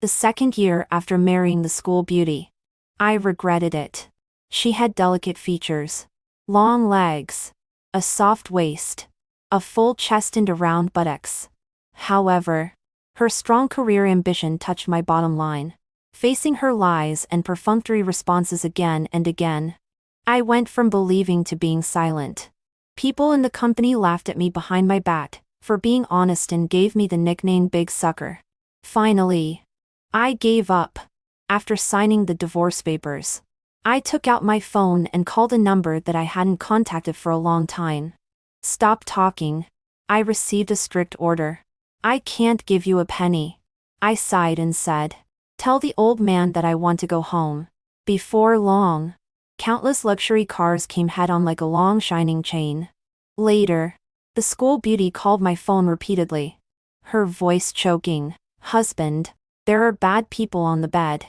The second year after marrying the school beauty. I regretted it. She had delicate features. Long legs. A soft waist. A full chest and a round buttocks. However, her strong career ambition touched my bottom line. Facing her lies and perfunctory responses again and again, I went from believing to being silent. People in the company laughed at me behind my back for being honest and gave me the nickname Big Sucker. Finally, I gave up. After signing the divorce papers, I took out my phone and called a number that I hadn't contacted for a long time. Stop talking. I received a strict order. I can't give you a penny. I sighed and said, tell the old man that I want to go home. Before long, countless luxury cars came head-on like a long shining chain. Later, the school beauty called my phone repeatedly. Her voice choking. Husband, there are bad people on the bed.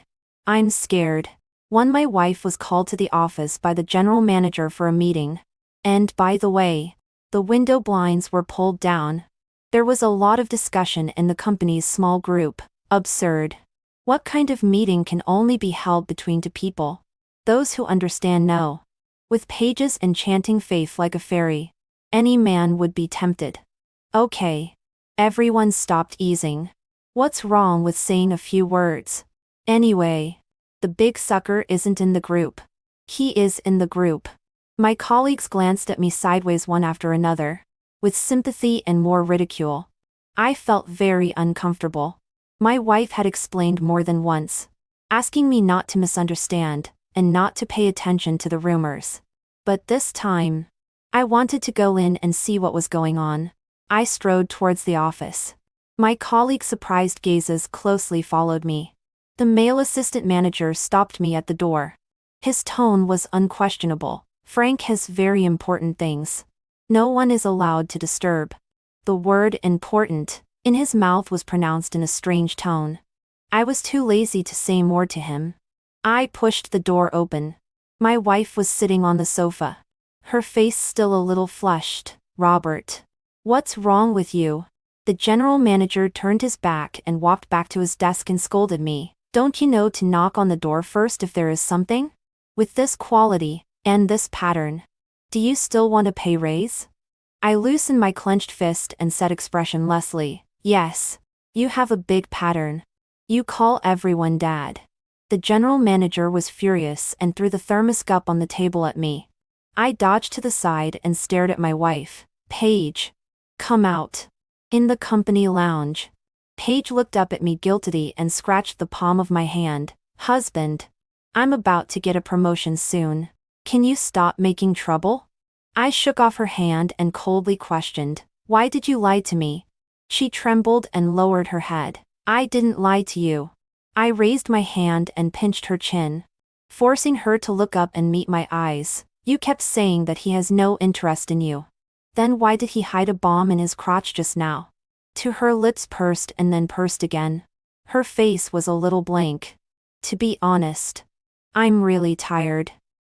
I'm scared. My wife was called to the office by the general manager for a meeting. And by the way, the window blinds were pulled down. There was a lot of discussion in the company's small group. Absurd. What kind of meeting can only be held between two people? Those who understand know. With Paige's enchanting faith like a fairy, any man would be tempted. Okay. Everyone stopped easing. What's wrong with saying a few words? Anyway, the big sucker isn't in the group. He is in the group. My colleagues glanced at me sideways one after another, with sympathy and more ridicule. I felt very uncomfortable. My wife had explained more than once, asking me not to misunderstand, and not to pay attention to the rumors. But this time, I wanted to go in and see what was going on. I strode towards the office. My colleague's surprised gazes closely followed me. The male assistant manager stopped me at the door. His tone was unquestionable. Frank has very important things. No one is allowed to disturb. The word important in his mouth was pronounced in a strange tone. I was too lazy to say more to him. I pushed the door open. My wife was sitting on the sofa. Her face still a little flushed. Robert. What's wrong with you? The general manager turned his back and walked back to his desk and scolded me. Don't you know to knock on the door first if there is something? With this quality, and this pattern, do you still want a pay raise? I loosened my clenched fist and said expressionlessly, yes. You have a big pattern. You call everyone dad. The general manager was furious and threw the thermos cup on the table at me. I dodged to the side and stared at my wife. Paige. Come out. In the company lounge. Paige looked up at me guiltily and scratched the palm of my hand. Husband. I'm about to get a promotion soon. Can you stop making trouble? I shook off her hand and coldly questioned, why did you lie to me? She trembled and lowered her head. I didn't lie to you. I raised my hand and pinched her chin, forcing her to look up and meet my eyes. You kept saying that he has no interest in you. Then why did he hide a bomb in his crotch just now? To her lips pursed and then pursed again. Her face was a little blank. To be honest, I'm really tired.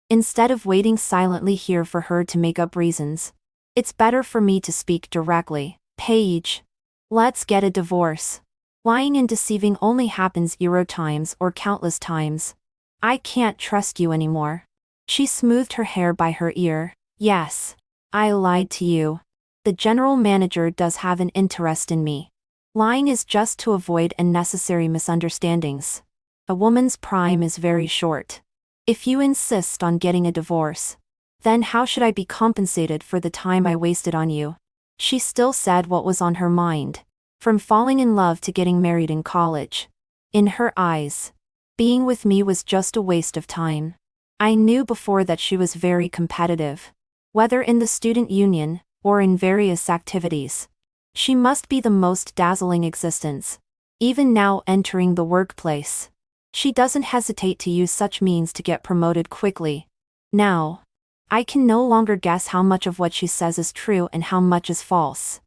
Instead of waiting silently here for her to make up reasons, it's better for me to speak directly. Paige. Let's get a divorce. Lying and deceiving only happens times or countless times. I can't trust you anymore. She smoothed her hair by her ear. Yes. I lied to you. The general manager does have an interest in me. Lying is just to avoid unnecessary misunderstandings. A woman's prime is very short. If you insist on getting a divorce, then how should I be compensated for the time I wasted on you? She still said what was on her mind. From falling in love to getting married in college. In her eyes, being with me was just a waste of time. I knew before that she was very competitive. Whether in the student union, or in various activities. She must be the most dazzling existence. Even now entering the workplace. She doesn't hesitate to use such means to get promoted quickly. Now, I can no longer guess how much of what she says is true and how much is false.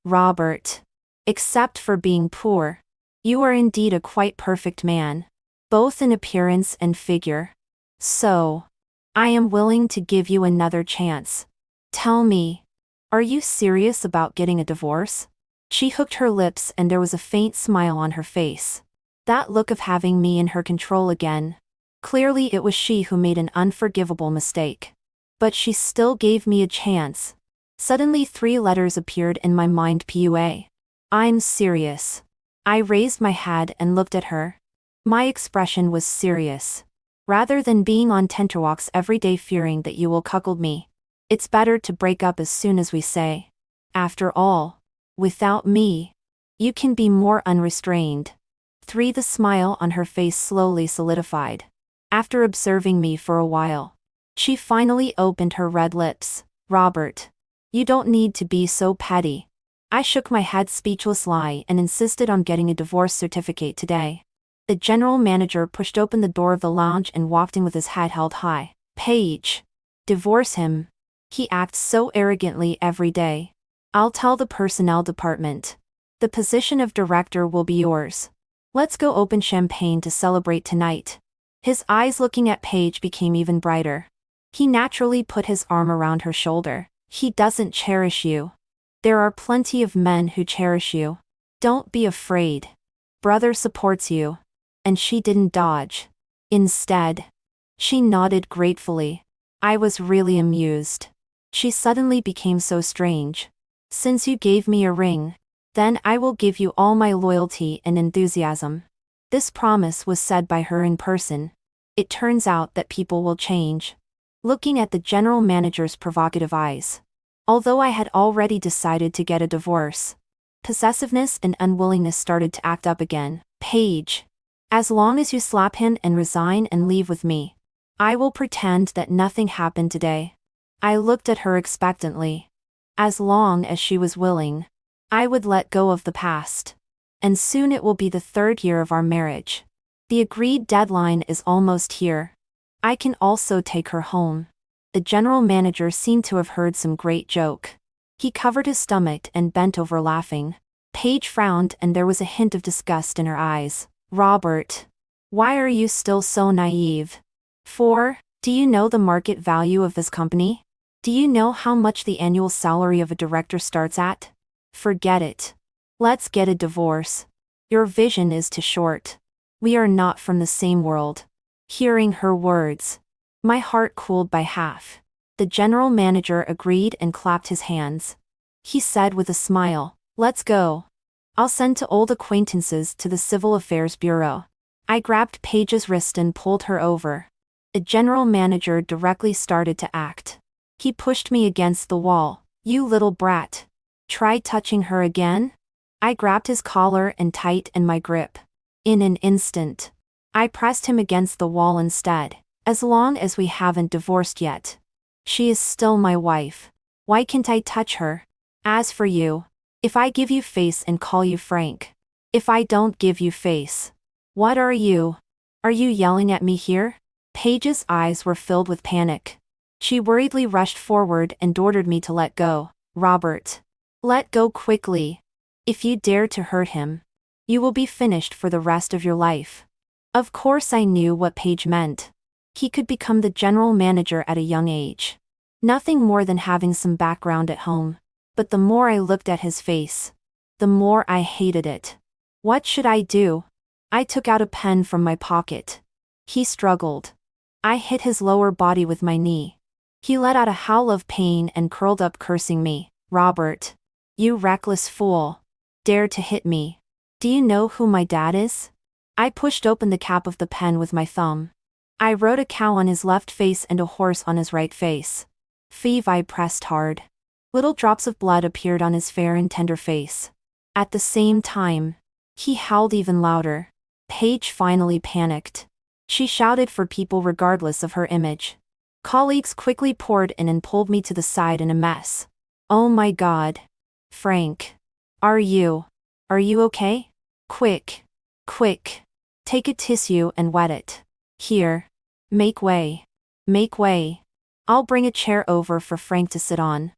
Robert. Except for being poor, you are indeed a quite perfect man, both in appearance and figure. So, I am willing to give you another chance. Tell me, are you serious about getting a divorce? She hooked her lips and there was a faint smile on her face. That look of having me in her control again. Clearly it was she who made an unforgivable mistake. But she still gave me a chance. Suddenly 3 letters appeared in my mind: PUA. I'm serious. I raised my head and looked at her. My expression was serious. Rather than being on tenterhooks every day fearing that you will cuckold me, it's better to break up as soon as we say. After all, without me, you can be more unrestrained. 3. The smile on her face slowly solidified. After observing me for a while, she finally opened her red lips. Robert, you don't need to be so petty. I shook my head speechlessly and insisted on getting a divorce certificate today. The general manager pushed open the door of the lounge and walked in with his head held high. Paige. Divorce him. He acts so arrogantly every day. I'll tell the personnel department. The position of director will be yours. Let's go open champagne to celebrate tonight. His eyes looking at Paige became even brighter. He naturally put his arm around her shoulder. He doesn't cherish you. There are plenty of men who cherish you. Don't be afraid. Brother supports you. And she didn't dodge. Instead, she nodded gratefully. I was really amused. She suddenly became so strange. Since you gave me a ring, then I will give you all my loyalty and enthusiasm. This promise was said by her in person. It turns out that people will change. Looking at the general manager's provocative eyes. Although I had already decided to get a divorce, possessiveness and unwillingness started to act up again. Paige. As long as you slap him and resign and leave with me, I will pretend that nothing happened today. I looked at her expectantly. As long as she was willing, I would let go of the past. And soon it will be the 3rd year of our marriage. The agreed deadline is almost here. I can also take her home. The general manager seemed to have heard some great joke. He covered his stomach and bent over laughing. Paige frowned and there was a hint of disgust in her eyes. Robert, why are you still so naive? 4. Do you know the market value of this company? Do you know how much the annual salary of a director starts at? Forget it. Let's get a divorce. Your vision is too short. We are not from the same world. Hearing her words, my heart cooled by half. The general manager agreed and clapped his hands. He said with a smile, let's go. I'll send to old acquaintances to the Civil Affairs Bureau. I grabbed Paige's wrist and pulled her over. The general manager directly started to act. He pushed me against the wall. You little brat. Try touching her again? I grabbed his collar and tightened my grip. In an instant, I pressed him against the wall instead. As long as we haven't divorced yet, she is still my wife. Why can't I touch her? As for you, if I give you face and call you Frank. If I don't give you face. What are you? Are you yelling at me here? Paige's eyes were filled with panic. She worriedly rushed forward and ordered me to let go. Robert. Let go quickly. If you dare to hurt him, you will be finished for the rest of your life. Of course I knew what Paige meant. He could become the general manager at a young age. Nothing more than having some background at home. But the more I looked at his face, the more I hated it. What should I do? I took out a pen from my pocket. He struggled. I hit his lower body with my knee. He let out a howl of pain and curled up cursing me. Robert. You reckless fool. Dare to hit me. Do you know who my dad is? I pushed open the cap of the pen with my thumb. I wrote a cow on his left face and a horse on his right face. I pressed hard. Little drops of blood appeared on his fair and tender face. At the same time, he howled even louder. Paige finally panicked. She shouted for people regardless of her image. Colleagues quickly poured in and pulled me to the side in a mess. Oh my God. Frank. Are you okay? Quick. Take a tissue and wet it. Here. Make way. I'll bring a chair over for Frank to sit on.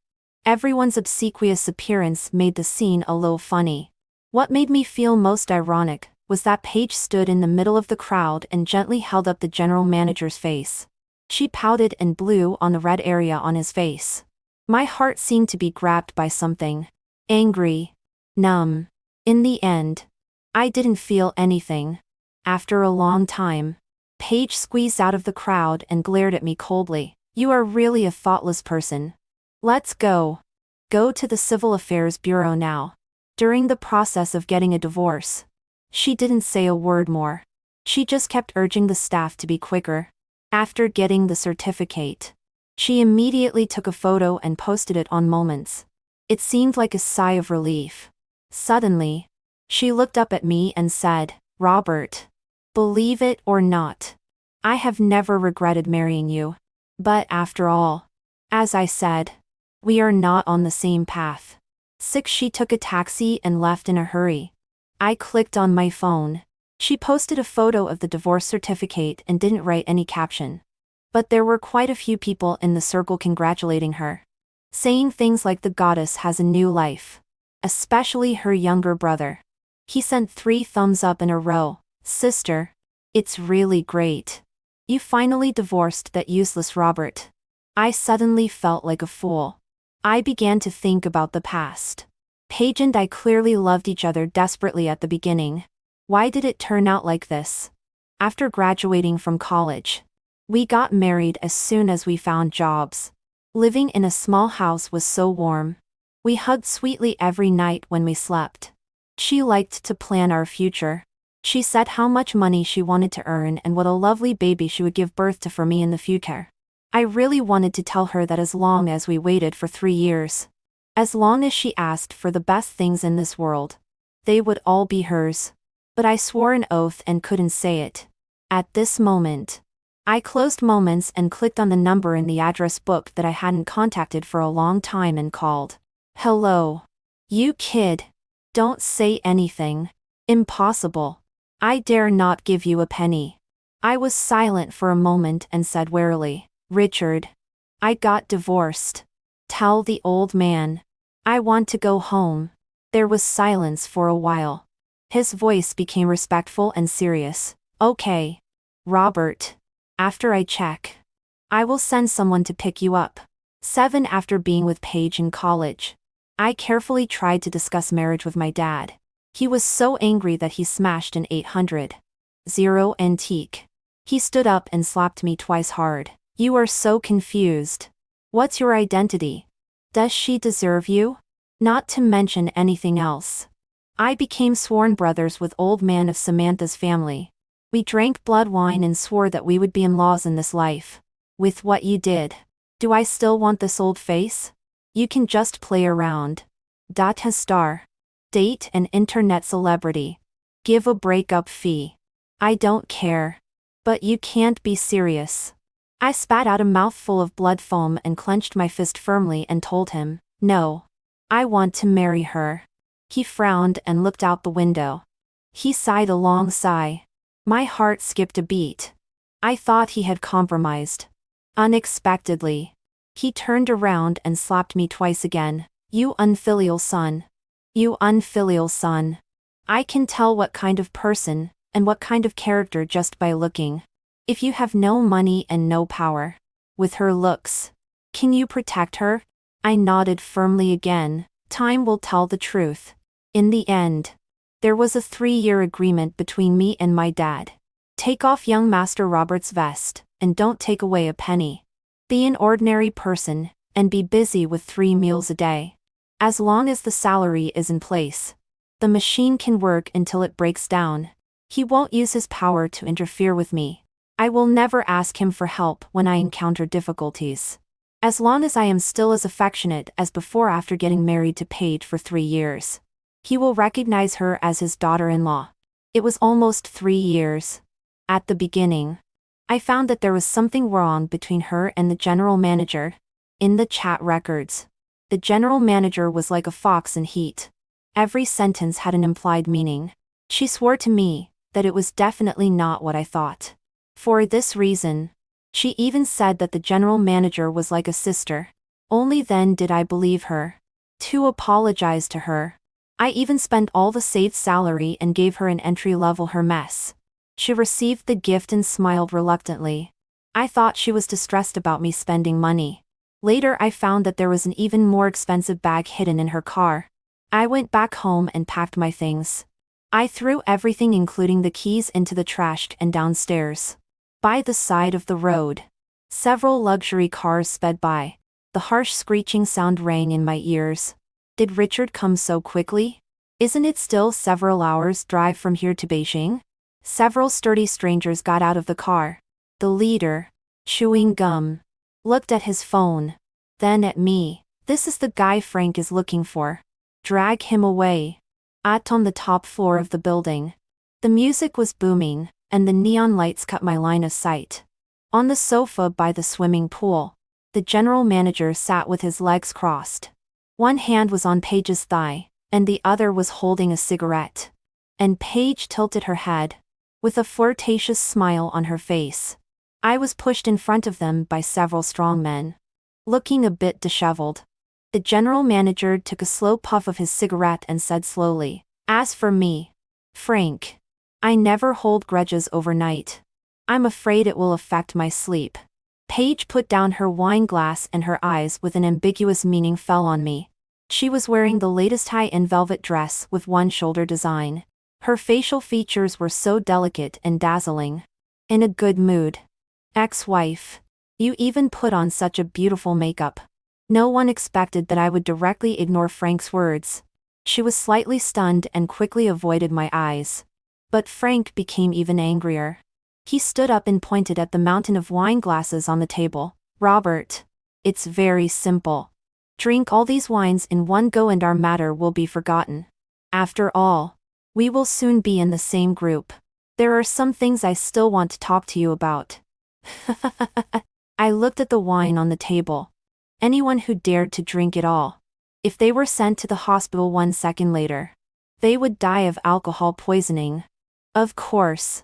Everyone's obsequious appearance made the scene a little funny. What made me feel most ironic was that Paige stood in the middle of the crowd and gently held up the general manager's face. She pouted and blew on the red area on his face. My heart seemed to be grabbed by something. Angry. Numb. In the end, I didn't feel anything. After a long time, Paige squeezed out of the crowd and glared at me coldly. You are really a thoughtless person. Let's go. Go to the Civil Affairs Bureau now. During the process of getting a divorce, she didn't say a word more. She just kept urging the staff to be quicker. After getting the certificate, she immediately took a photo and posted it on Moments. It seemed like a sigh of relief. Suddenly, she looked up at me and said, Robert, believe it or not, I have never regretted marrying you. But after all, as I said, we are not on the same path. She took a taxi and left in a hurry. I clicked on my phone. She posted a photo of the divorce certificate and didn't write any caption. But there were quite a few people in the circle congratulating her, saying things like the goddess has a new life. Especially her younger brother. He sent 3 thumbs up in a row. Sister, it's really great. You finally divorced that useless Robert. I suddenly felt like a fool. I began to think about the past. Paige and I clearly loved each other desperately at the beginning. Why did it turn out like this? After graduating from college, we got married as soon as we found jobs. Living in a small house was so warm. We hugged sweetly every night when we slept. She liked to plan our future. She said how much money she wanted to earn and what a lovely baby she would give birth to for me in the future. I really wanted to tell her that as long as we waited for 3 years, as long as she asked for the best things in this world, they would all be hers. But I swore an oath and couldn't say it. At this moment, I closed Moments and clicked on the number in the address book that I hadn't contacted for a long time and called. Hello. You kid. Don't say anything. Impossible. I dare not give you a penny. I was silent for a moment and said warily, Richard, I got divorced. Tell the old man. I want to go home. There was silence for a while. His voice became respectful and serious. Okay. Robert. After I check, I will send someone to pick you up. 7 After being with Paige in college, I carefully tried to discuss marriage with my dad. He was so angry that he smashed an 800 antique. He stood up and slapped me twice hard. You are so confused. What's your identity? Does she deserve you? Not to mention anything else. I became sworn brothers with old man of Samantha's family. We drank blood wine and swore that we would be in-laws in this life. With what you did, do I still want this old face? You can just play around. Has star. Date an internet celebrity. Give a breakup fee. I don't care. But you can't be serious. I spat out a mouthful of blood foam and clenched my fist firmly and told him, no. I want to marry her. He frowned and looked out the window. He sighed a long sigh. My heart skipped a beat. I thought he had compromised. Unexpectedly, he turned around and slapped me twice again. You unfilial son. You unfilial son. I can tell what kind of person and what kind of character just by looking. If you have no money and no power, with her looks, can you protect her? I nodded firmly again. Time will tell the truth. In the end, there was a 3-year agreement between me and my dad. Take off young Master Robert's vest, and don't take away a penny. Be an ordinary person, and be busy with 3 meals a day. As long as the salary is in place, the machine can work until it breaks down. He won't use his power to interfere with me. I will never ask him for help when I encounter difficulties. As long as I am still as affectionate as before after getting married to Paige for 3 years, he will recognize her as his daughter-in-law. It was almost 3 years. At the beginning, I found that there was something wrong between her and the general manager. In the chat records, the general manager was like a fox in heat. Every sentence had an implied meaning. She swore to me that it was definitely not what I thought. For this reason, she even said that the general manager was like a sister. Only then did I believe her. To apologize to her, I even spent all the saved salary and gave her an entry-level Hermes. She received the gift and smiled reluctantly. I thought she was distressed about me spending money. Later I found that there was an even more expensive bag hidden in her car. I went back home and packed my things. I threw everything including the keys into the trash and downstairs. By the side of the road, several luxury cars sped by. The harsh screeching sound rang in my ears. Did Richard come so quickly? Isn't it still several hours' drive from here to Beijing? Several sturdy strangers got out of the car. The leader, chewing gum, looked at his phone, then at me. This is the guy Frank is looking for. Drag him away. At on the top floor of the building. The music was booming, and the neon lights cut my line of sight. On the sofa by the swimming pool, the general manager sat with his legs crossed. One hand was on Paige's thigh, and the other was holding a cigarette. And Paige tilted her head, with a flirtatious smile on her face. I was pushed in front of them by several strong men. Looking a bit disheveled, the general manager took a slow puff of his cigarette and said slowly, "As for me, Frank, I never hold grudges overnight. I'm afraid it will affect my sleep." Paige put down her wine glass and her eyes with an ambiguous meaning fell on me. She was wearing the latest high-end velvet dress with one-shoulder design. Her facial features were so delicate and dazzling. In a good mood. "Ex-wife. You even put on such a beautiful makeup." No one expected that I would directly ignore Frank's words. She was slightly stunned and quickly avoided my eyes. But Frank became even angrier. He stood up and pointed at the mountain of wine glasses on the table. "Robert, it's very simple. Drink all these wines in one go and our matter will be forgotten. After all, we will soon be in the same group. There are some things I still want to talk to you about." I looked at the wine on the table. Anyone who dared to drink it all, if they were sent to the hospital 1 second later, they would die of alcohol poisoning. Of course,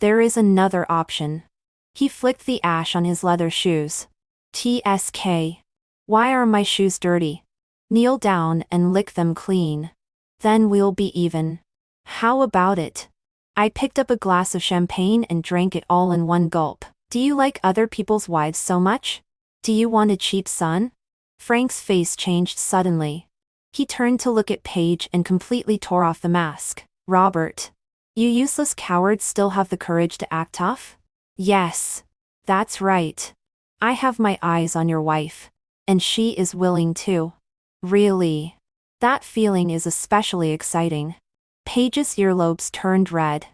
there is another option. He flicked the ash on his leather shoes. "TSK. Why are my shoes dirty? Kneel down and lick them clean. Then we'll be even. How about it?" I picked up a glass of champagne and drank it all in one gulp. "Do you like other people's wives so much? Do you want a cheap son?" Frank's face changed suddenly. He turned to look at Paige and completely tore off the mask. "Robert, you useless cowards still have the courage to act tough?" "Yes. That's right. I have my eyes on your wife. And she is willing too." "Really? That feeling is especially exciting." Paige's earlobes turned red.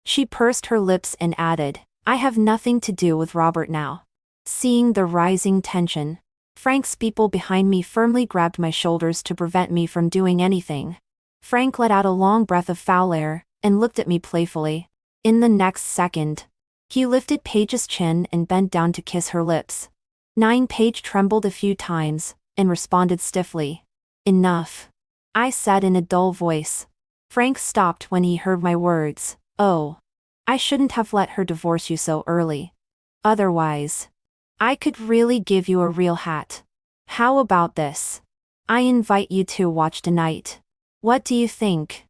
She pursed her lips and added, "I have nothing to do with Robert now." Seeing the rising tension, Frank's people behind me firmly grabbed my shoulders to prevent me from doing anything. Frank let out a long breath of foul air, and looked at me playfully. In the next second, he lifted Paige's chin and bent down to kiss her lips. Paige trembled a few times, and responded stiffly. "Enough," I said in a dull voice. Frank stopped when he heard my words. "Oh. I shouldn't have let her divorce you so early. Otherwise, I could really give you a real hat. How about this? I invite you to watch tonight. What do you think?"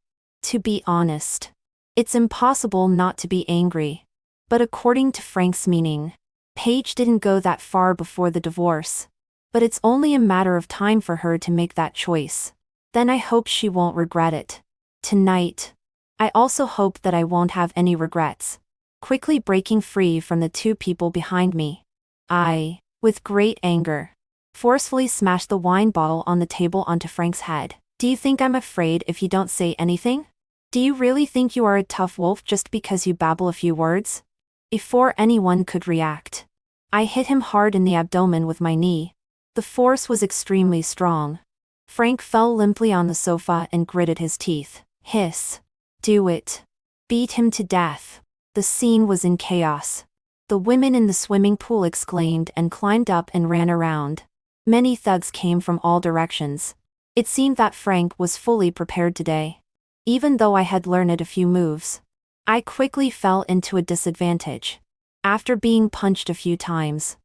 To be honest, it's impossible not to be angry. But according to Frank's meaning, Paige didn't go that far before the divorce. But it's only a matter of time for her to make that choice. Then I hope she won't regret it. Tonight. I also hope that I won't have any regrets. Quickly breaking free from the two people behind me, I, with great anger, forcefully smashed the wine bottle on the table onto Frank's head. "Do you think I'm afraid if you don't say anything? Do you really think you are a tough wolf just because you babble a few words?" Before anyone could react, I hit him hard in the abdomen with my knee. The force was extremely strong. Frank fell limply on the sofa and gritted his teeth. Hiss. "Do it. Beat him to death." The scene was in chaos. The women in the swimming pool exclaimed and climbed up and ran around. Many thugs came from all directions. It seemed that Frank was fully prepared today. Even though I had learned a few moves, I quickly fell into a disadvantage. After being punched a few times,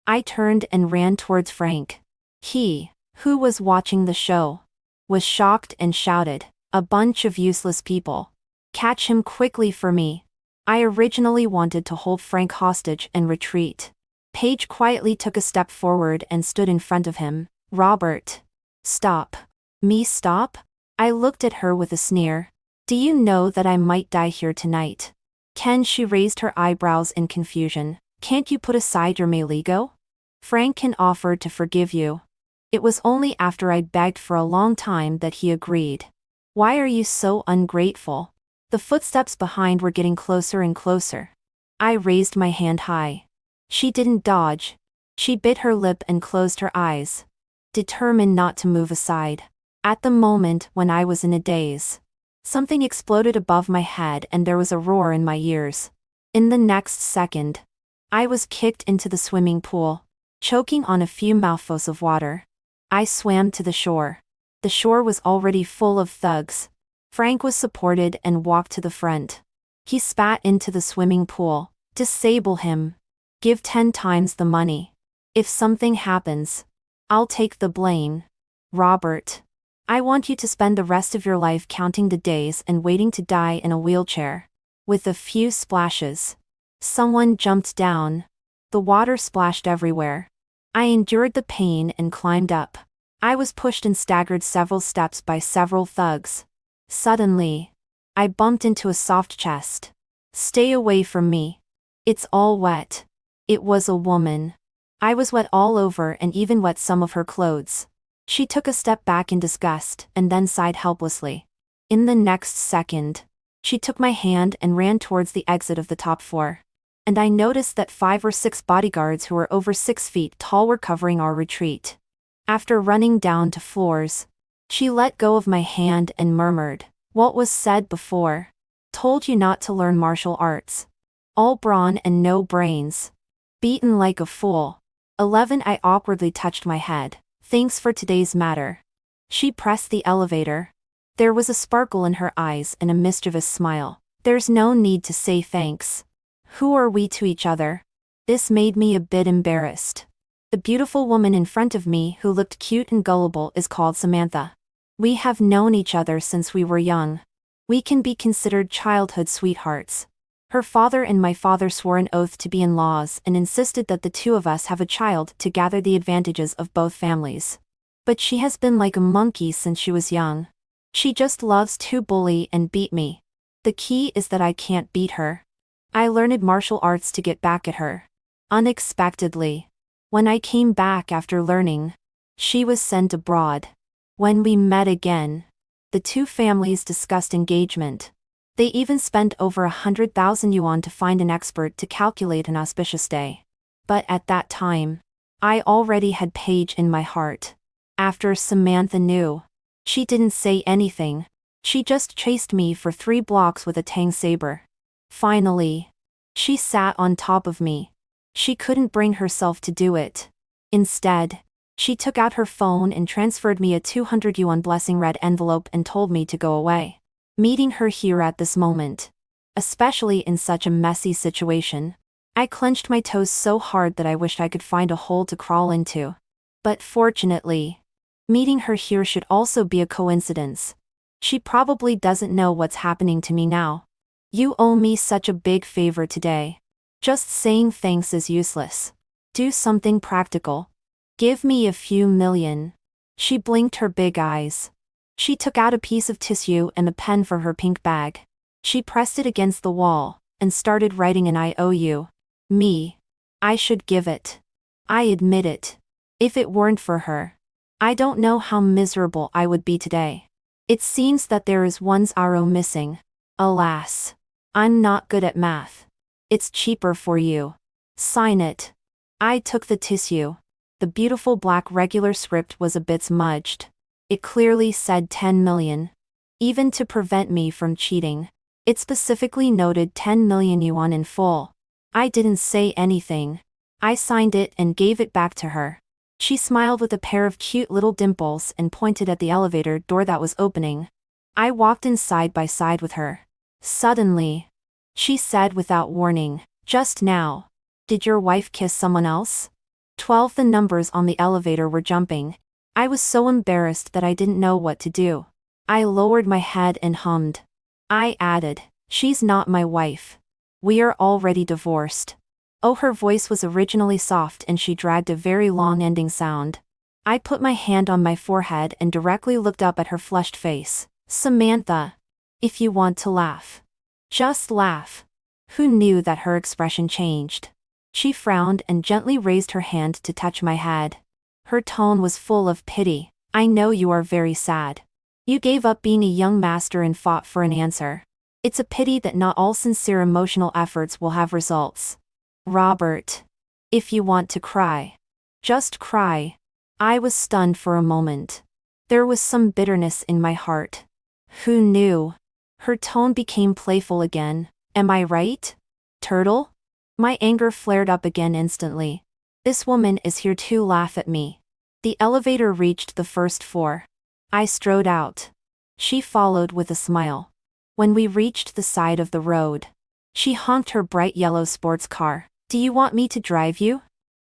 I turned and ran towards Frank. He, who was watching the show, was shocked and shouted, "A bunch of useless people. Catch him quickly for me." I originally wanted to hold Frank hostage and retreat. Paige quietly took a step forward and stood in front of him. "Robert. Stop." "Me stop?" I looked at her with a sneer. Do you know that I might die here tonight? Ken, she raised her eyebrows in confusion. Can't you put aside your Maligo? Franken offered to forgive you. It was only after I'd begged for a long time that he agreed. Why are you so ungrateful? The footsteps behind were getting closer and closer. I raised my hand high. She didn't dodge. She bit her lip and closed her eyes, determined not to move aside. At the moment when I was in a daze, something exploded above my head and there was a roar in my ears. In the next second, I was kicked into the swimming pool, choking on a few mouthfuls of water. I swam to the shore. The shore was already full of thugs. Frank was supported and walked to the front. He spat into the swimming pool. Disable him. Give 10 times the money. If something happens, I'll take the blame. Robert. I want you to spend the rest of your life counting the days and waiting to die in a wheelchair. With a few splashes. Someone jumped down. The water splashed everywhere. I endured the pain and climbed up. I was pushed and staggered several steps by several thugs. Suddenly, I bumped into a soft chest. Stay away from me. It's all wet. It was a woman. I was wet all over and even wet some of her clothes. She took a step back in disgust and then sighed helplessly. In the next second, she took my hand and ran towards the exit of the top floor. And I noticed that 5 or 6 bodyguards who were over 6 feet tall were covering our retreat. After running down to floors, she let go of my hand and murmured, "What was said before? Told you not to learn martial arts. All brawn and no brains. Beaten like a fool." 11. I awkwardly touched my head. Thanks for today's matter. She pressed the elevator. There was a sparkle in her eyes and a mischievous smile. There's no need to say thanks. Who are we to each other? This made me a bit embarrassed. The beautiful woman in front of me who looked cute and gullible is called Samantha. We have known each other since we were young. We can be considered childhood sweethearts. Her father and my father swore an oath to be in-laws and insisted that the two of us have a child to gather the advantages of both families. But she has been like a monkey since she was young. She just loves to bully and beat me. The key is that I can't beat her. I learned martial arts to get back at her. Unexpectedly. When I came back after learning, she was sent abroad. When we met again, the two families discussed engagement. They even spent over 100,000 yuan to find an expert to calculate an auspicious day. But at that time, I already had Paige in my heart. After Samantha knew, she didn't say anything. She just chased me for 3 blocks with a tang saber. Finally, she sat on top of me. She couldn't bring herself to do it. Instead, she took out her phone and transferred me a 200 yuan blessing red envelope and told me to go away. Meeting her here at this moment, especially in such a messy situation, I clenched my toes so hard that I wished I could find a hole to crawl into. But fortunately, meeting her here should also be a coincidence. She probably doesn't know what's happening to me now. You owe me such a big favor today. Just saying thanks is useless. Do something practical. Give me a few million. She blinked her big eyes. She took out a piece of tissue and a pen from her pink bag. She pressed it against the wall, and started writing an IOU. Me. I should give it. I admit it. If it weren't for her, I don't know how miserable I would be today. It seems that there is one zero missing. Alas. I'm not good at math. It's cheaper for you. Sign it. I took the tissue. The beautiful black regular script was a bit smudged. It clearly said 10 million. Even to prevent me from cheating, it specifically noted 10 million yuan in full. I didn't say anything. I signed it and gave it back to her. She smiled with a pair of cute little dimples and pointed at the elevator door that was opening. I walked in side by side with her. Suddenly, she said without warning, "Just now, did your wife kiss someone else?" 12. The numbers on the elevator were jumping. I was so embarrassed that I didn't know what to do. I lowered my head and hummed. I added, "She's not my wife. We are already divorced." Oh, her voice was originally soft and she dragged a very long ending sound. I put my hand on my forehead and directly looked up at her flushed face. "Samantha. If you want to laugh, just laugh. Who knew that her expression changed? She frowned and gently raised her hand to touch my head. Her tone was full of pity. I know you are very sad. You gave up being a young master and fought for an answer. It's a pity that not all sincere emotional efforts will have results. Robert. If you want to cry, just cry. I was stunned for a moment. There was some bitterness in my heart. Who knew? Her tone became playful again. Am I right, Turtle? My anger flared up again instantly. This woman is here to laugh at me. The elevator reached the first floor. I strode out. She followed with a smile. When we reached the side of the road, she honked her bright yellow sports car. Do you want me to drive you?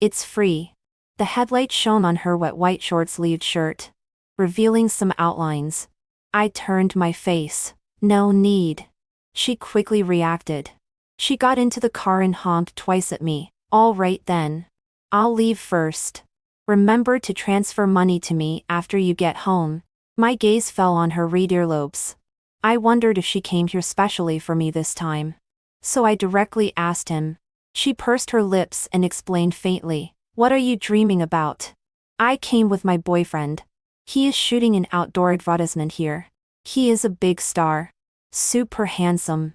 It's free. The headlight shone on her wet white short-sleeved shirt, revealing some outlines. I turned my face. No need. She quickly reacted. She got into the car and honked twice at me. All right then. I'll leave first. Remember to transfer money to me after you get home. My gaze fell on her red earlobes. I wondered if she came here specially for me this time. So I directly asked him. She pursed her lips and explained faintly. What are you dreaming about? I came with my boyfriend. He is shooting an outdoor advertisement here. He is a big star. Super handsome.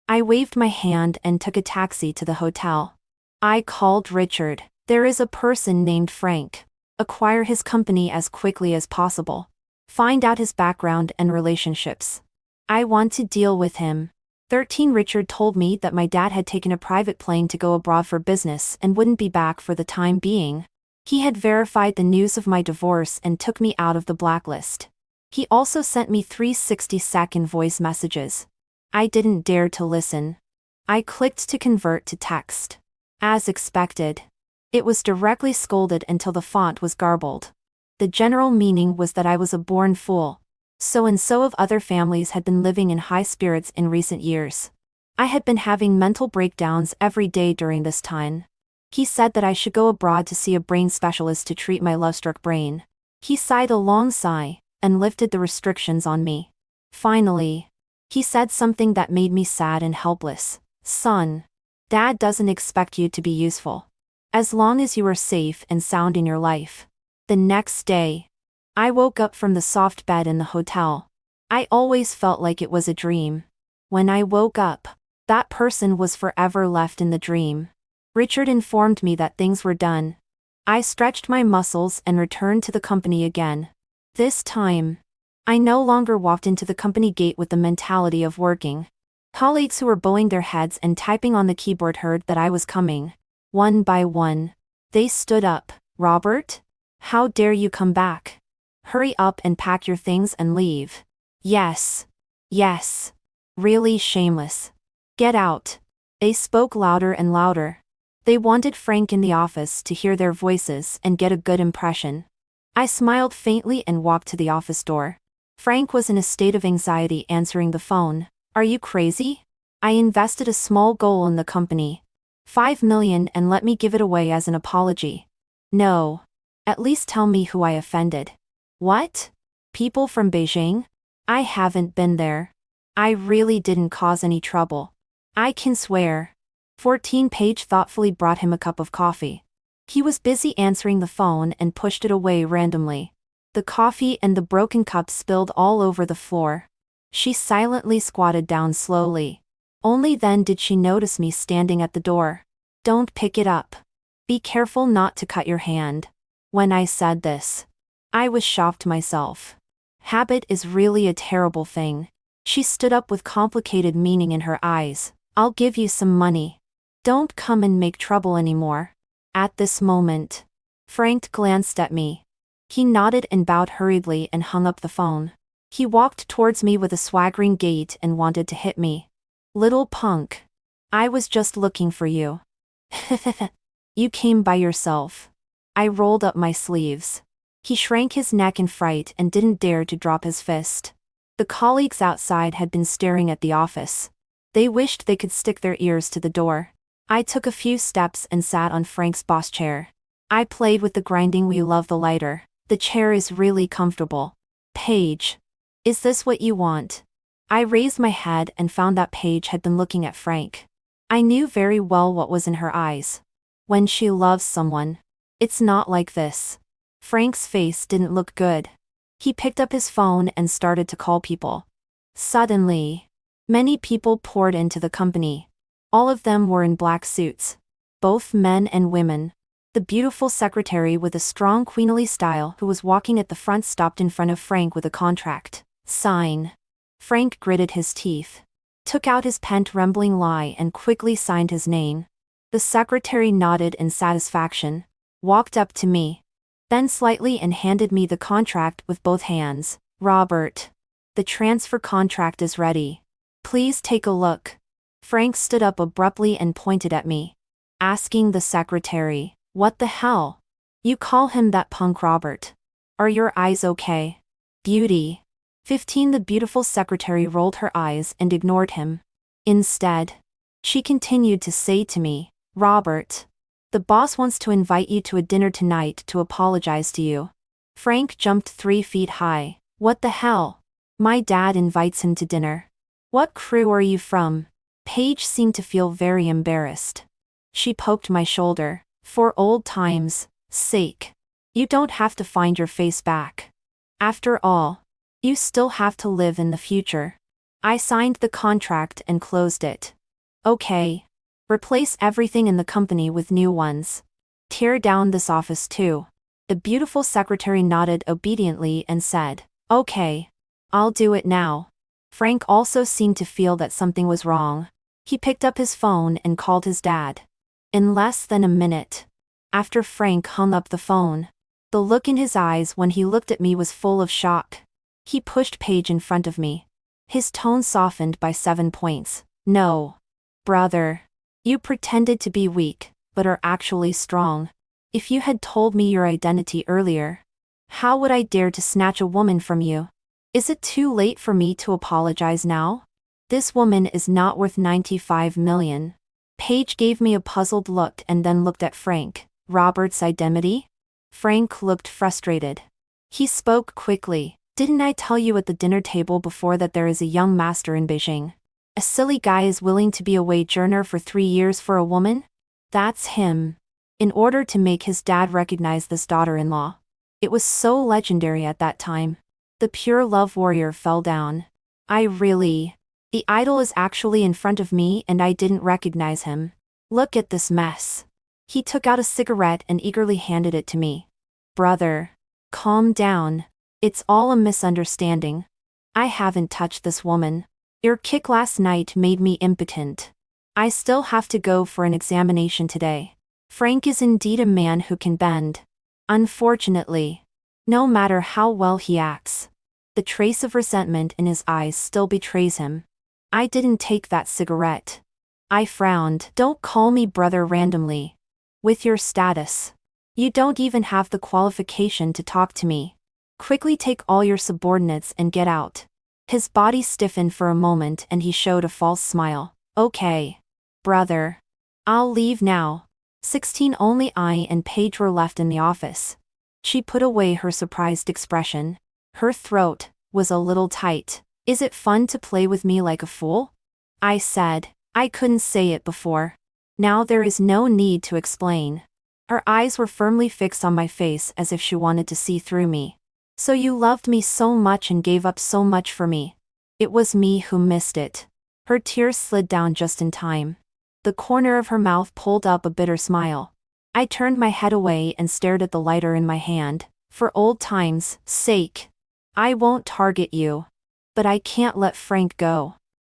I waved my hand and took a taxi to the hotel. I called Richard. There is a person named Frank. Acquire his company as quickly as possible. Find out his background and relationships. I want to deal with him. 13 Richard told me that my dad had taken a private plane to go abroad for business and wouldn't be back for the time being. He had verified the news of my divorce and took me out of the blacklist. He also sent me 3 60-second voice messages. I didn't dare to listen. I clicked to convert to text. As expected. It was directly scolded until the font was garbled. The general meaning was that I was a born fool. So-and-so of other families had been living in high spirits in recent years. I had been having mental breakdowns every day during this time. He said that I should go abroad to see a brain specialist to treat my love-struck brain. He sighed a long sigh and lifted the restrictions on me. Finally, he said something that made me sad and helpless. Son, Dad doesn't expect you to be useful. As long as you are safe and sound in your life. The next day, I woke up from the soft bed in the hotel. I always felt like it was a dream. When I woke up, that person was forever left in the dream. Richard informed me that things were done. I stretched my muscles and returned to the company again. This time, I no longer walked into the company gate with the mentality of working. Colleagues who were bowing their heads and typing on the keyboard heard that I was coming. One by one, they stood up. Robert? How dare you come back? Hurry up and pack your things and leave. Yes. Yes. Really shameless. Get out. They spoke louder and louder. They wanted Frank in the office to hear their voices and get a good impression. I smiled faintly and walked to the office door. Frank was in a state of anxiety answering the phone. Are you crazy? I invested a small goal in the company. $5 million and let me give it away as an apology. No. At least tell me who I offended. What? People from Beijing? I haven't been there. I really didn't cause any trouble. I can swear. 14-Page thoughtfully brought him a cup of coffee. He was busy answering the phone and pushed it away randomly. The coffee and the broken cup spilled all over the floor. She silently squatted down slowly. Only then did she notice me standing at the door. Don't pick it up. Be careful not to cut your hand. When I said this, I was shocked myself. Habit is really a terrible thing. She stood up with complicated meaning in her eyes. I'll give you some money. Don't come and make trouble anymore. At this moment, Frank glanced at me. He nodded and bowed hurriedly and hung up the phone. He walked towards me with a swaggering gait and wanted to hit me. Little punk. I was just looking for you. You came by yourself. I rolled up my sleeves. He shrank his neck in fright and didn't dare to drop his fist. The colleagues outside had been staring at the office. They wished they could stick their ears to the door. I took a few steps and sat on Frank's boss chair. I played with the grinding wheel of the lighter. The chair is really comfortable. Paige. Is this what you want? I raised my head and found that Paige had been looking at Frank. I knew very well what was in her eyes. When she loves someone, it's not like this. Frank's face didn't look good. He picked up his phone and started to call people. Suddenly, many people poured into the company. All of them were in black suits. Both men and women. The beautiful secretary with a strong queenly style who was walking at the front stopped in front of Frank with a contract. Sign. Frank gritted his teeth, took out his pen trembling lie and quickly signed his name. The secretary nodded in satisfaction, walked up to me, then slightly and handed me the contract with both hands. Robert, the transfer contract is ready. Please take a look. Frank stood up abruptly and pointed at me, asking the secretary, "What the hell? You call him that punk Robert? Are your eyes okay? Beauty." 15 The beautiful secretary rolled her eyes and ignored him. Instead, she continued to say to me, "Robert, the boss wants to invite you to a dinner tonight to apologize to you." Frank jumped 3 feet high. What the hell? My dad invites him to dinner. What crew are you from? Paige seemed to feel very embarrassed. She poked my shoulder. For old times' sake, you don't have to find your face back. After all, you still have to live in the future. I signed the contract and closed it. Okay. Replace everything in the company with new ones. Tear down this office too. The beautiful secretary nodded obediently and said, "Okay. I'll do it now." Frank also seemed to feel that something was wrong. He picked up his phone and called his dad. In less than a minute, after Frank hung up the phone, the look in his eyes when he looked at me was full of shock. He pushed Paige in front of me. His tone softened by 7 points. "No. Brother. You pretended to be weak, but are actually strong. If you had told me your identity earlier, how would I dare to snatch a woman from you? Is it too late for me to apologize now? This woman is not worth 95 million. Paige gave me a puzzled look and then looked at Frank. Robert's identity? Frank looked frustrated. He spoke quickly. Didn't I tell you at the dinner table before that there is a young master in Beijing? A silly guy is willing to be a wage-earner for 3 years for a woman? That's him. In order to make his dad recognize this daughter-in-law. It was so legendary at that time. The pure love warrior fell down. The idol is actually in front of me and I didn't recognize him. Look at this mess. He took out a cigarette and eagerly handed it to me. Brother. Calm down. It's all a misunderstanding. I haven't touched this woman. Your kick last night made me impotent. I still have to go for an examination today. Frank is indeed a man who can bend. Unfortunately. No matter how well he acts, the trace of resentment in his eyes still betrays him. I didn't take that cigarette. I frowned. Don't call me brother randomly. With your status, you don't even have the qualification to talk to me. Quickly take all your subordinates and get out. His body stiffened for a moment and he showed a false smile. Okay. Brother. I'll leave now. 16 Only I and Paige were left in the office. She put away her surprised expression. Her throat was a little tight. Is it fun to play with me like a fool? I said. I couldn't say it before. Now there is no need to explain. Her eyes were firmly fixed on my face as if she wanted to see through me. So you loved me so much and gave up so much for me. It was me who missed it. Her tears slid down just in time. The corner of her mouth pulled up a bitter smile. I turned my head away and stared at the lighter in my hand. For old times' sake. I won't target you. But I can't let Frank go.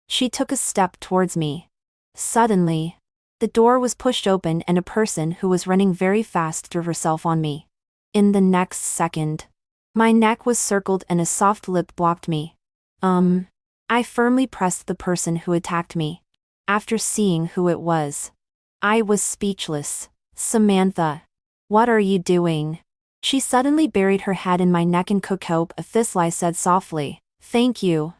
She took a step towards me. Suddenly, the door was pushed open and a person who was running very fast threw herself on me. In the next second, my neck was circled and a soft lip blocked me. I firmly pressed the person who attacked me. After seeing who it was, I was speechless. Samantha. What are you doing? She suddenly buried her head in my neck and Coco Thisli said softly, "Thank you,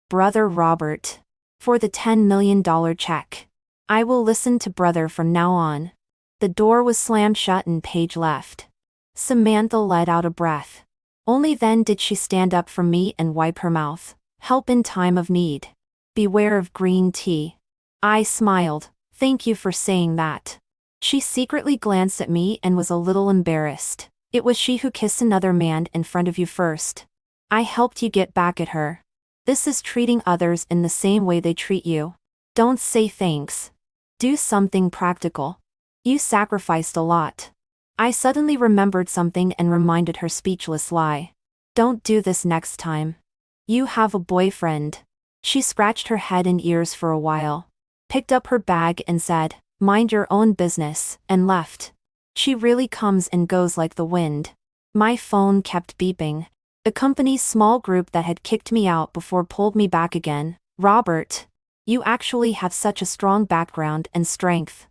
Brother Robert, for the $10 million check. I will listen to brother from now on." The door was slammed shut and Paige left. Samantha let out a breath. Only then did she stand up from me and wipe her mouth. Help in time of need. Beware of green tea. I smiled. Thank you for saying that. She secretly glanced at me and was a little embarrassed. It was she who kissed another man in front of you first. I helped you get back at her. This is treating others in the same way they treat you. Don't say thanks. Do something practical. You sacrificed a lot. I suddenly remembered something and reminded her speechless lie. Don't do this next time. You have a boyfriend. She scratched her head and ears for a while, picked up her bag and said, "Mind your own business," and left. She really comes and goes like the wind. My phone kept beeping. The company's small group that had kicked me out before pulled me back again. "Robert, you actually have such a strong background and strength.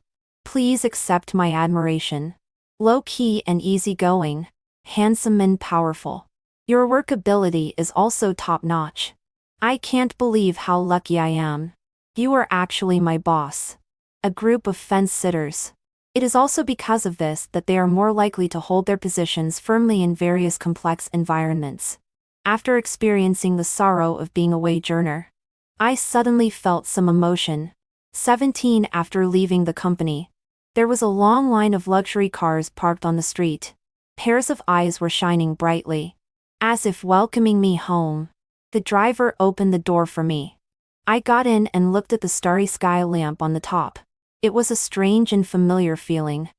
Please accept my admiration. Low-key and easygoing, handsome and powerful. Your workability is also top-notch. I can't believe how lucky I am. You are actually my boss." A group of fence-sitters. It is also because of this that they are more likely to hold their positions firmly in various complex environments. After experiencing the sorrow of being a wage-earner, I suddenly felt some emotion. 17 After leaving the company, there was a long line of luxury cars parked on the street. Pairs of eyes were shining brightly, as if welcoming me home. The driver opened the door for me. I got in and looked at the starry sky lamp on the top. It was a strange and familiar feeling.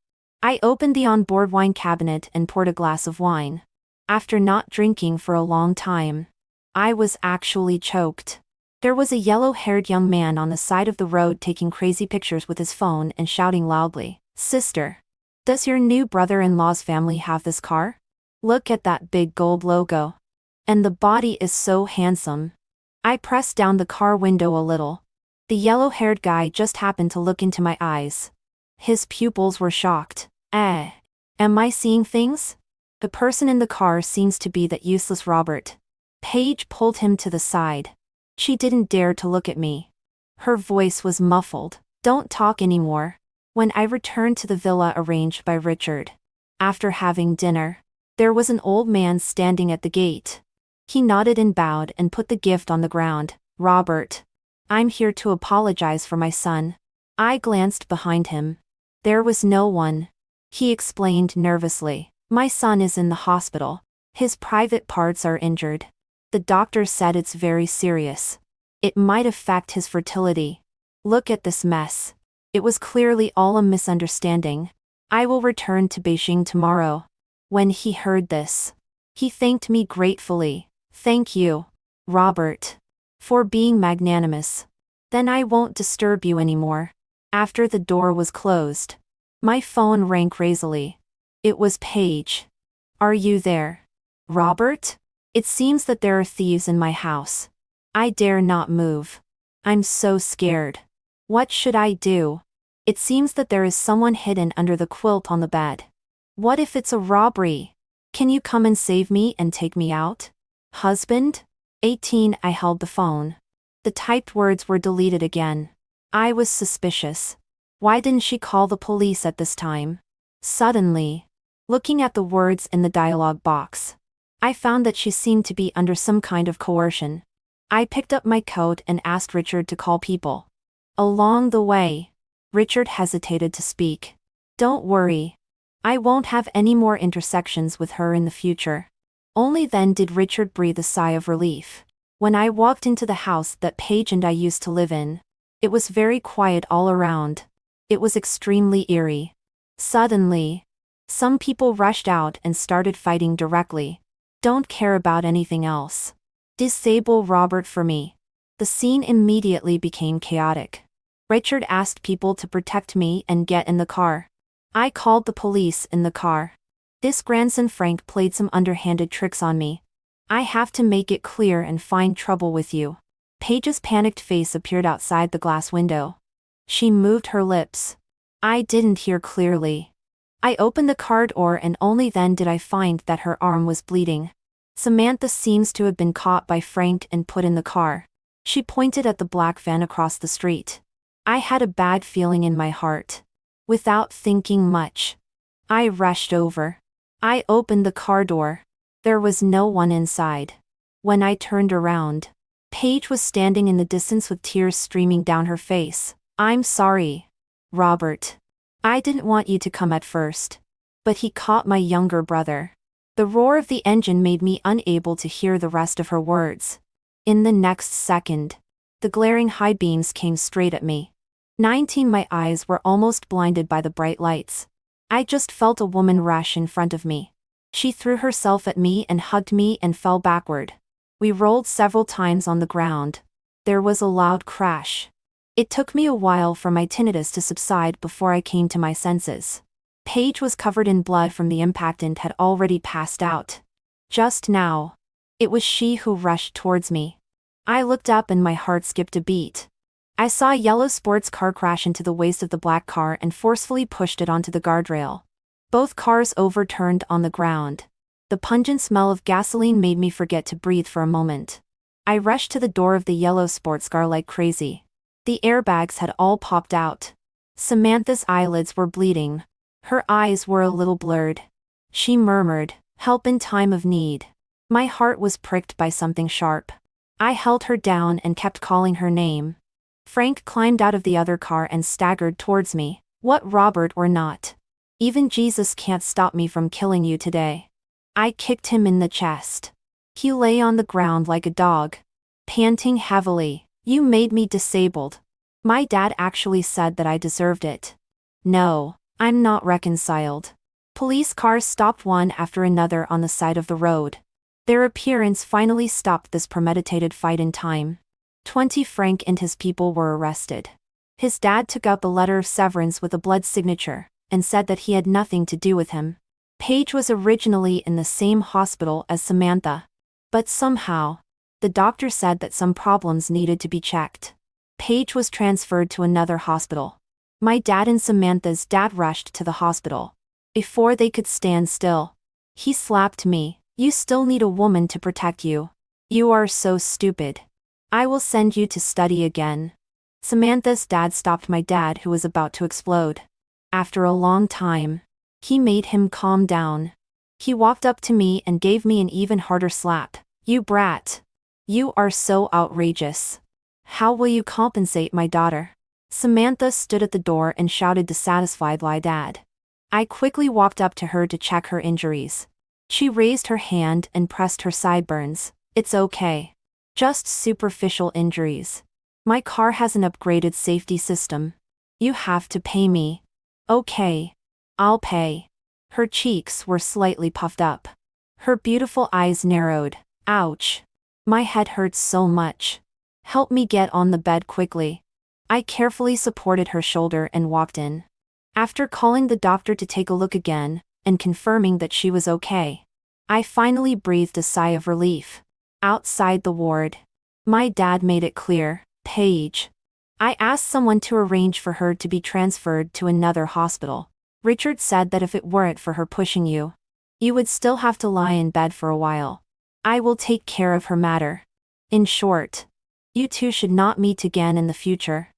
I opened the onboard wine cabinet and poured a glass of wine. After not drinking for a long time, I was actually choked. There was a yellow-haired young man on the side of the road taking crazy pictures with his phone and shouting loudly, "Sister, does your new brother-in-law's family have this car? Look at that big gold logo. And the body is so handsome." I pressed down the car window a little. The yellow-haired guy just happened to look into my eyes. His pupils were shocked. Am I seeing things? The person in the car seems to be that useless Robert. Paige pulled him to the side. She didn't dare to look at me. Her voice was muffled. "Don't talk anymore." When I returned to the villa arranged by Richard, after having dinner, there was an old man standing at the gate. He nodded and bowed and put the gift on the ground. "Robert, I'm here to apologize for my son." I glanced behind him. There was no one. He explained nervously, "My son is in the hospital. His private parts are injured. The doctor said it's very serious. It might affect his fertility. Look at this mess." It was clearly all a misunderstanding. I will return to Beijing tomorrow. When he heard this, he thanked me gratefully. "Thank you, Robert, for being magnanimous. Then I won't disturb you anymore." After the door was closed, my phone rang crazily. It was Paige. "Are you there, Robert? It seems that there are thieves in my house. I dare not move. I'm so scared. What should I do? It seems that there is someone hidden under the quilt on the bed. What if it's a robbery? Can you come and save me and take me out? Husband?" 18 I held the phone. The typed words were deleted again. I was suspicious. Why didn't she call the police at this time? Suddenly, looking at the words in the dialogue box, I found that she seemed to be under some kind of coercion. I picked up my coat and asked Richard to call people. Along the way, Richard hesitated to speak. "Don't worry. I won't have any more intersections with her in the future." Only then did Richard breathe a sigh of relief. When I walked into the house that Paige and I used to live in, it was very quiet all around. It was extremely eerie. Suddenly, some people rushed out and started fighting directly. Don't care about anything else. Disable Robert for me. The scene immediately became chaotic. Richard asked people to protect me and get in the car. I called the police in the car. This grandson Frank played some underhanded tricks on me. "I have to make it clear and find trouble with you." Paige's panicked face appeared outside the glass window. She moved her lips. I didn't hear clearly. I opened the car door and only then did I find that her arm was bleeding. "Samantha seems to have been caught by Frank and put in the car." She pointed at the black van across the street. I had a bad feeling in my heart. Without thinking much, I rushed over. I opened the car door. There was no one inside. When I turned around, Paige was standing in the distance with tears streaming down her face. I'm sorry, Robert. I didn't want you to come at first. But he caught my younger brother. The roar of the engine made me unable to hear the rest of her words. In the next second, the glaring high beams came straight at me. 19 My eyes were almost blinded by the bright lights. I just felt a woman rush in front of me. She threw herself at me and hugged me and fell backward. We rolled several times on the ground. There was a loud crash. It took me a while for my tinnitus to subside before I came to my senses. Paige was covered in blood from the impact and had already passed out. Just now, it was she who rushed towards me. I looked up and my heart skipped a beat. I saw a yellow sports car crash into the waist of the black car and forcefully pushed it onto the guardrail. Both cars overturned on the ground. The pungent smell of gasoline made me forget to breathe for a moment. I rushed to the door of the yellow sports car like crazy. The airbags had all popped out. Samantha's eyelids were bleeding. Her eyes were a little blurred. She murmured, "Help in time of need." My heart was pricked by something sharp. I held her down and kept calling her name. Frank climbed out of the other car and staggered towards me. "What, Robert or not? Even Jesus can't stop me from killing you today." I kicked him in the chest. He lay on the ground like a dog, panting heavily. "You made me disabled. My dad actually said that I deserved it." "No, I'm not reconciled." Police cars stopped one after another on the side of the road. Their appearance finally stopped this premeditated fight in time. 20 Frank and his people were arrested. His dad took out the letter of severance with a blood signature, and said that he had nothing to do with him. Paige was originally in the same hospital as Samantha. But somehow, the doctor said that some problems needed to be checked. Paige was transferred to another hospital. My dad and Samantha's dad rushed to the hospital. Before they could stand still, he slapped me. "You still need a woman to protect you. You are so stupid. I will send you to study again." Samantha's dad stopped my dad, who was about to explode. After a long time, he made him calm down. He walked up to me and gave me an even harder slap. "You brat. You are so outrageous. How will you compensate my daughter?" Samantha stood at the door and shouted dissatisfied, "Lie, Dad." I quickly walked up to her to check her injuries. She raised her hand and pressed her sideburns. "It's okay. Just superficial injuries. My car has an upgraded safety system. You have to pay me." "Okay. I'll pay." Her cheeks were slightly puffed up. Her beautiful eyes narrowed. "Ouch. My head hurts so much. Help me get on the bed quickly." I carefully supported her shoulder and walked in. After calling the doctor to take a look again, and confirming that she was okay, I finally breathed a sigh of relief. Outside the ward, my dad made it clear, "Paige." I asked someone to arrange for her to be transferred to another hospital. "Richard said that if it weren't for her pushing you, you would still have to lie in bed for a while. I will take care of her matter. In short, you two should not meet again in the future."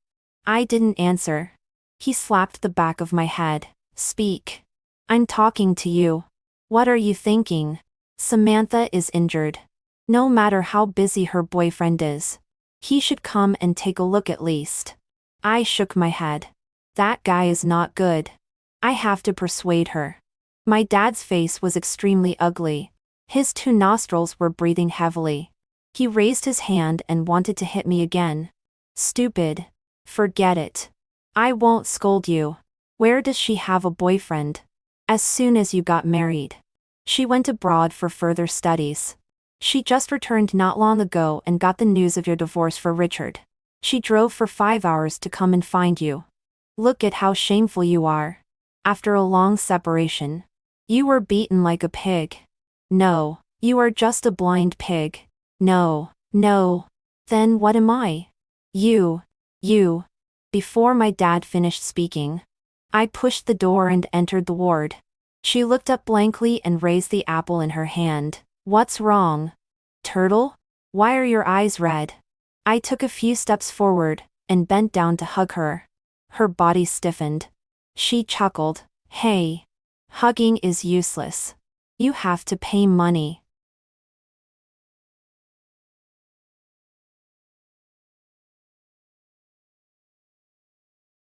I didn't answer. He slapped the back of my head. "Speak. I'm talking to you. What are you thinking? Samantha is injured. No matter how busy her boyfriend is, he should come and take a look at least." I shook my head. "That guy is not good. I have to persuade her." My dad's face was extremely ugly. His 2 nostrils were breathing heavily. He raised his hand and wanted to hit me again. "Stupid. Forget it. I won't scold you. Where does she have a boyfriend?" "As soon as you got married. She went abroad for further studies. She just returned not long ago and got the news of your divorce for Richard. She drove for 5 hours to come and find you. Look at how shameful you are. After a long separation, you were beaten like a pig. No, you are just a blind pig. No, no. Then what am I?" You. Before my dad finished speaking, I pushed the door and entered the ward. She looked up blankly and raised the apple in her hand. "What's wrong? Turtle? Why are your eyes red?" I took a few steps forward, and bent down to hug her. Her body stiffened. She chuckled. "Hey. Hugging is useless. You have to pay money."